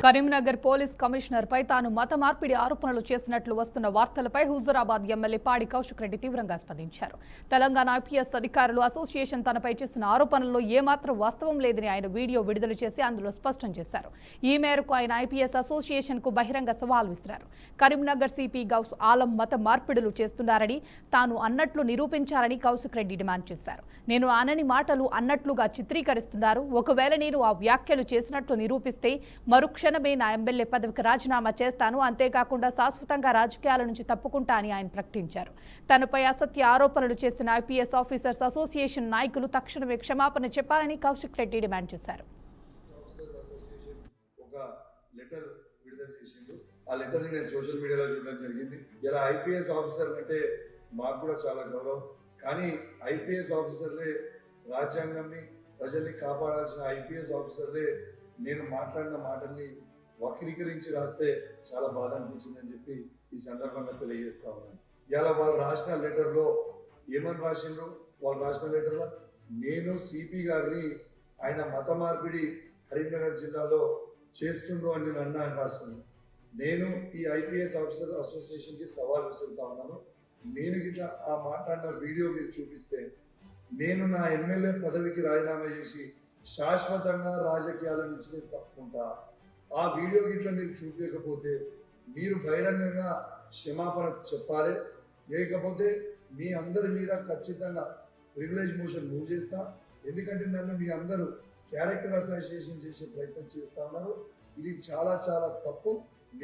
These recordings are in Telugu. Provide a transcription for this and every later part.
కరీంనగర్ పోలీస్ కమిషనర్ పై తాను మత మార్పిడి ఆరోపణలు చేసినట్లు వస్తున్న వార్తలపై హుజూరాబాద్ ఎమ్మెల్యే పాడి కౌశిక్ రెడ్డి తీవ్రంగా స్పందించారు. తెలంగాణ ఐపీఎస్ అధికారులు అసోసియేషన్ తనపై చేసిన ఆరోపణల్లో ఏమాత్రం వాస్తవం లేదని ఆయన వీడియో విడుదల చేసి అందులో స్పష్టం చేశారు. ఈ మేరకు ఆయన ఐపీఎస్ అసోసియేషన్ కు బహిరంగ సవాల్ విసిరారు. కరీంనగర్ సిపి గౌస్ ఆలం మత మార్పిడులు చేస్తున్నారని తాను అన్నట్లు నిరూపించాలని కౌశిక్ రెడ్డి డిమాండ్ చేశారు. నేను అనని మాటలు అన్నట్లుగా చిత్రీకరిస్తున్నారు. ఒకవేళ నేను ఆ వ్యాఖ్యలు చేసినట్లు నిరూపిస్తే మరుక్షణమే నా ఎమ్మెల్యే పదవికి రాజీనామా చేస్తాను, అంతేకాకుండా శాశ్వతంగా రాజకీయాల నుంచి తప్పుకుంటా అని ఆయన ప్రకటించారు. తనపై అసత్య ఆరోపణలు చేసిన ఐపీఎస్ ఆఫీసర్స్ అసోసియేషన్ నాయకులు తక్షణమే క్షమాపణ చెప్పాలని కౌశిక్ రెడ్డి డిమాండ్ చేశారు. ఆ లెటర్ ని నేను సోషల్ మీడియాలో చూడడం జరిగింది. ఇలా ఐపీఎస్ ఆఫీసర్ అంటే మాకు కూడా చాలా గౌరవం. కానీ ఐపీఎస్ ఆఫీసర్లే రాజ్యాంగాన్ని ప్రజల్ని కాపాడాల్సిన ఐపీఎస్ ఆఫీసర్లే నేను మాట్లాడిన మాటల్ని వక్రీకరించి రాస్తే చాలా బాధ అనిపించిందని చెప్పి ఈ సందర్భంగా తెలియజేస్తా ఉన్నాను. ఇలా వాళ్ళు రాసిన లెటర్లో ఏమని రాసిండ్రు? వాళ్ళు రాసిన లెటర్లో నేను సిపి గారిని ఆయన మత మార్పిడి కరీంనగర్ జిల్లాలో చేస్తుండ్రు అని నేను అన్నా అని రాస్తున్నాను. నేను ఈ ఐపీఎస్ ఆఫీసర్ అసోసియేషన్ కి సవాల్ విసురుతా ఉన్నాను. నేను గిట్లా ఆ మాట్లాడిన వీడియో మీరు చూపిస్తే నేను నా ఎమ్మెల్యే పదవికి రాజీనామా చేసి శాశ్వతంగా రాజకీయాల నుంచి నేను తప్పుకుంటా. ఆ వీడియో గిట్లా మీరు చూపించకపోతే మీరు బహిరంగంగా క్షమాపణ చెప్పాలి. లేకపోతే మీ అందరి మీద ఖచ్చితంగా ప్రివిలేజ్ మోషన్ మూవ్ చేస్తా. ఎందుకంటే నన్ను మీ అందరూ క్యారెక్టర్ అసోసియేషన్ చేసే ప్రయత్నం చేస్తా ఉన్నారు. ఇది చాలా చాలా తప్పు.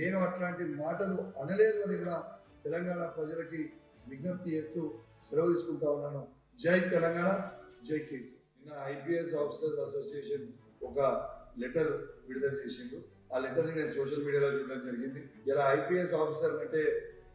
నేను అట్లాంటి మాటలు అనలేదు అని కూడా తెలంగాణ ప్రజలకి విజ్ఞప్తి చేస్తూ సెలవు తీసుకుంటా ఉన్నాను. జై తెలంగాణ, జై కేసీ. నిన్న ఐపీఎస్ ఆఫీసర్స్ అసోసియేషన్ ఒక లెటర్ విడుదల చేసిండు. ఆ లెటర్ ని నేను సోషల్ మీడియాలో చూడడం జరిగింది. ఇలా ఐపీఎస్ ఆఫీసర్ అంటే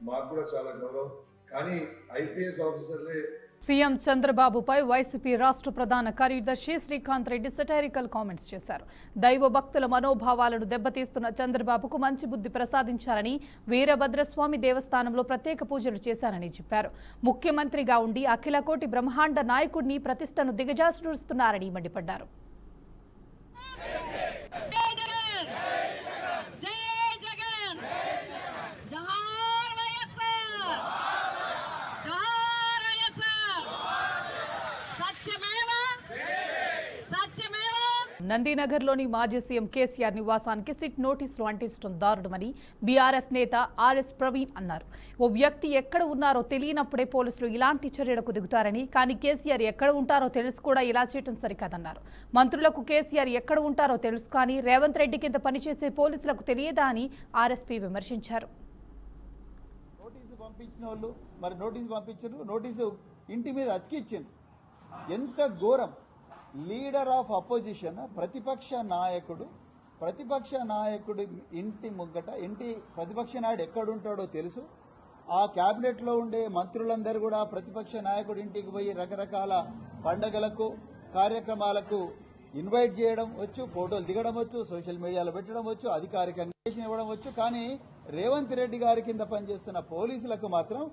మాకు కూడా చాలా గౌరవం. కానీ ఐపీఎస్ ఆఫీసర్లే సీఎం చంద్రబాబుపై వైసీపీ రాష్ట్ర ప్రధాన కార్యదర్శి శ్రీకాంత్ రెడ్డి సెటైరికల్ కామెంట్స్ చేశారు. దైవ భక్తుల మనోభావాలను దెబ్బతీస్తున్న చంద్రబాబుకు మంచి బుద్ధి ప్రసాదించారని, వీరభద్రస్వామి దేవస్థానంలో ప్రత్యేక పూజలు చేశారని చెప్పారు. ముఖ్యమంత్రిగా ఉండి అఖిలకోటి బ్రహ్మాండ నాయకుడిని ప్రతిష్టను దిగజారుస్తున్నారని మండిపడ్డారు. నందినగర్లోని మాజీ సీఎం కేసీఆర్ నివాసానికి సిట్ నోటీసులు అంటించడం దారుణమని బీఆర్ఎస్ నేత ఆర్ఎస్ ప్రవీణ్ అన్నారు. ఓ వ్యక్తి ఎక్కడ ఉన్నారో తెలియనప్పుడే పోలీసులు ఇలాంటి చర్యలకు దిగుతారని, కానీ కేసీఆర్ ఎక్కడ ఉంటారో తెలుసు కూడా ఇలా చేయడం సరికాదన్నారు. మంత్రులకు కేసీఆర్ ఎక్కడ ఉంటారో తెలుసు, కానీ రేవంత్ రెడ్డి కింద పనిచేసే పోలీసులకు తెలియదా అని ఆర్ఎస్పీ విమర్శించారు. నోటీసు ఇంటి మీద అతికిచ్చింది. ఎంత ఘోరం! లీడర్ ఆఫ్ అపోజిషన్, ప్రతిపక్ష నాయకుడు ఇంటి ముగ్గట, ప్రతిపక్ష నాయుడు ఎక్కడుంటాడో తెలుసు. ఆ క్యాబినెట్లో ఉండే మంత్రులందరూ కూడా ప్రతిపక్ష నాయకుడి ఇంటికి పోయి రకరకాల పండగలకు కార్యక్రమాలకు ఇన్వైట్ చేయడం వచ్చు, ఫోటోలు దిగడం వచ్చు, సోషల్ మీడియాలో పెట్టడం వచ్చు, అధికారికంగా ఇవ్వడం వచ్చు. కానీ రేవంత్ రెడ్డి గారి కింద పనిచేస్తున్న పోలీసులకు మాత్రం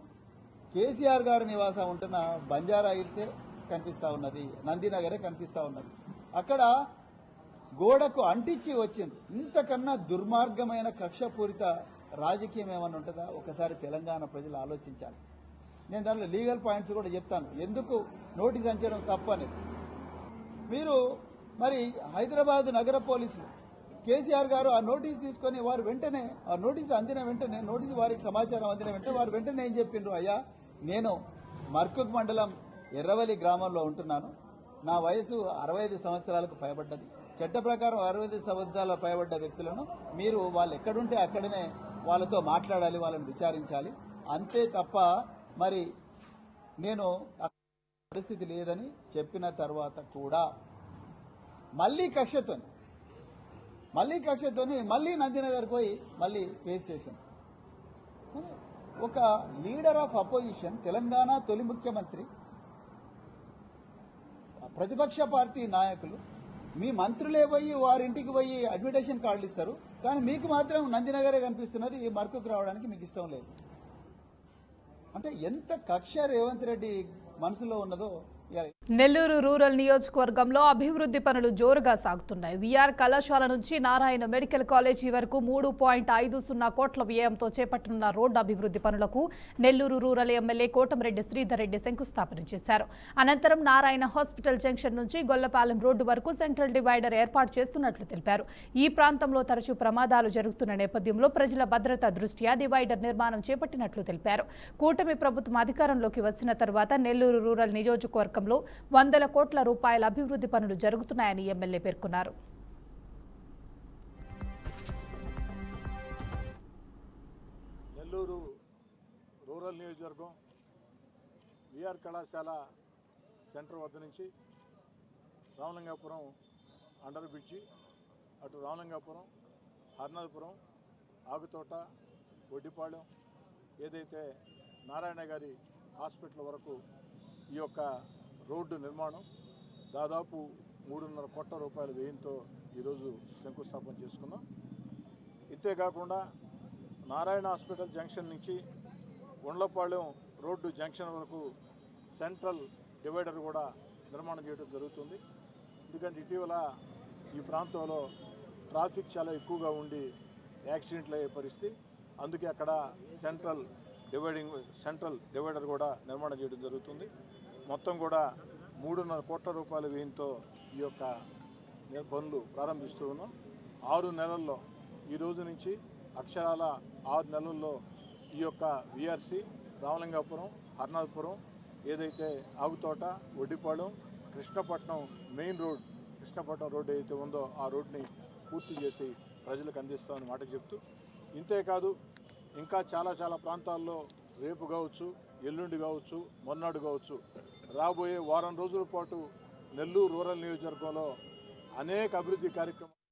కేసీఆర్ గారు నివాసం ఉంటున్న బంజారా హిల్సే కనిపిస్తా ఉన్నది, నందినగరే కనిపిస్తా ఉన్నది. అక్కడ గోడకు అంటించి వచ్చింది. ఇంతకన్నా దుర్మార్గమైన కక్షపూరిత రాజకీయం ఏమన్నా ఉంటుందా? ఒకసారి తెలంగాణ ప్రజలు ఆలోచించాలి. నేను దాంట్లో లీగల్ పాయింట్స్ కూడా చెప్తాను, ఎందుకు నోటీస్ అంచడం తప్పనేది. మీరు మరి హైదరాబాద్ నగర పోలీసులు కేసీఆర్ గారు ఆ నోటీస్ తీసుకొని వారు వెంటనే ఆ నోటీసు అందిన వెంటనే వారికి సమాచారం అందిన వెంటనే వారు వెంటనే ఏం చెప్పిండ్రు? అయ్యా, నేను మర్కుక్ మండలం ఎర్రవల్లి గ్రామంలో ఉంటున్నాను. నా వయసు 65 సంవత్సరాలకు పైబడ్డది. చట్ట ప్రకారం 65 సంవత్సరాల పైబడ్డ వ్యక్తులను మీరు వాళ్ళు ఎక్కడుంటే అక్కడనే వాళ్ళతో మాట్లాడాలి, వాళ్ళని విచారించాలి. అంతే తప్ప మరి నేను పరిస్థితి లేదని చెప్పిన తర్వాత కూడా మళ్లీ కక్షతోని మళ్లీ నందినగర్ పోయి మళ్లీ ఫేస్ చేశాను. ఒక లీడర్ ఆఫ్ అపోజిషన్, తెలంగాణ తొలి ముఖ్యమంత్రి, ప్రతిపక్ష పార్టీ నాయకులు, మీ మంత్రులే పోయి వారింటికి పోయి అడ్మిటేషన్ కార్డులు ఇస్తారు, కానీ మీకు మాత్రం నందినగరే కనిపిస్తున్నది. ఈ మర్కుకు రావడానికి మీకు ఇష్టం లేదు. అంటే ఎంత కక్ష రేవంత్ రెడ్డి మనసులో ఉన్నదో నెల్లూరు రూరల్ నియోజకవర్గంలో అభివృద్ధి పనులు జోరుగా సాగుతున్నాయి. వీఆర్ కళాశాల నుంచి నారాయణ మెడికల్ కాలేజీ వరకు 3.50 కోట్ల వ్యయంతో చేపట్టనున్న రోడ్డు అభివృద్ధి పనులకు నెల్లూరు రూరల్ ఎమ్మెల్యే కోటమిరెడ్డి శ్రీధర్ రెడ్డి శంకుస్థాపన చేశారు. అనంతరం నారాయణ హాస్పిటల్ జంక్షన్ నుంచి గొల్లపాలెం రోడ్డు వరకు సెంట్రల్ డివైడర్ ఏర్పాటు చేస్తున్నట్లు తెలిపారు. ఈ ప్రాంతంలో తరచూ ప్రమాదాలు జరుగుతున్న నేపథ్యంలో ప్రజల భద్రత దృష్ట్యా డివైడర్ నిర్మాణం చేపట్టినట్లు తెలిపారు. కూటమి ప్రభుత్వం అధికారంలోకి వచ్చిన తర్వాత నెల్లూరు రూరల్ నియోజకవర్గంలో 100 కోట్ల రూపాయల అభివృద్ధి పనులు జరుగుతున్నాయని ఎమ్మెల్యే పేర్కొన్నారు. నెల్లూరు రూరల్ నియోజకవర్గం వీఆర్ కళాశాల సెంటర్ వద్ద నుంచి రామలింగాపురం అండర్ బ్రిడ్జి, అటు రామలింగాపురం, హర్నాథపురం, ఆగుతోట, ఒడ్డిపాళెం, ఏదైతే నారాయణ గారి హాస్పిటల్ వరకు ఈ యొక్క రోడ్డు నిర్మాణం దాదాపు 3.5 కోట్ల రూపాయల వ్యయంతో ఈరోజు శంకుస్థాపన చేసుకున్నాం. ఇంతేకాకుండా నారాయణ హాస్పిటల్ జంక్షన్ నుంచి గుండ్లపాళెం రోడ్డు జంక్షన్ వరకు సెంట్రల్ డివైడర్ కూడా నిర్మాణం చేయడం జరుగుతుంది. ఎందుకంటే ఇటీవల ఈ ప్రాంతంలో ట్రాఫిక్ చాలా ఎక్కువగా ఉండి యాక్సిడెంట్లు అయ్యే పరిస్థితి, అందుకే అక్కడ సెంట్రల్ డివైడర్ కూడా నిర్మాణం చేయడం జరుగుతుంది. మొత్తం కూడా 3.5 కోట్ల రూపాయల వ్యయంతో ఈ యొక్క పనులు ప్రారంభిస్తూ ఉన్నాం. 6 నెలల్లో, ఈ రోజు నుంచి అక్షరాల 6 నెలల్లో ఈ యొక్క విఆర్సి రామలింగాపురం, హర్నాథపురం, ఏదైతే Aguthota, Oddipalem, Krishnapatnam main road, Krishnapatnam road ఏదైతే ఉందో ఆ రోడ్ని పూర్తి చేసి ప్రజలకు అందిస్తామని మాట చెప్తూ, ఇంతేకాదు ఇంకా చాలా ప్రాంతాల్లో రేపు కావచ్చు, ఎల్లుండి కావచ్చు, మొన్నాడు కావచ్చు, రాబోయే వారం రోజుల పాటు నెల్లూరు రూరల్ నియోజకవర్గంలో అనేక అభివృద్ధి కార్యక్రమాలు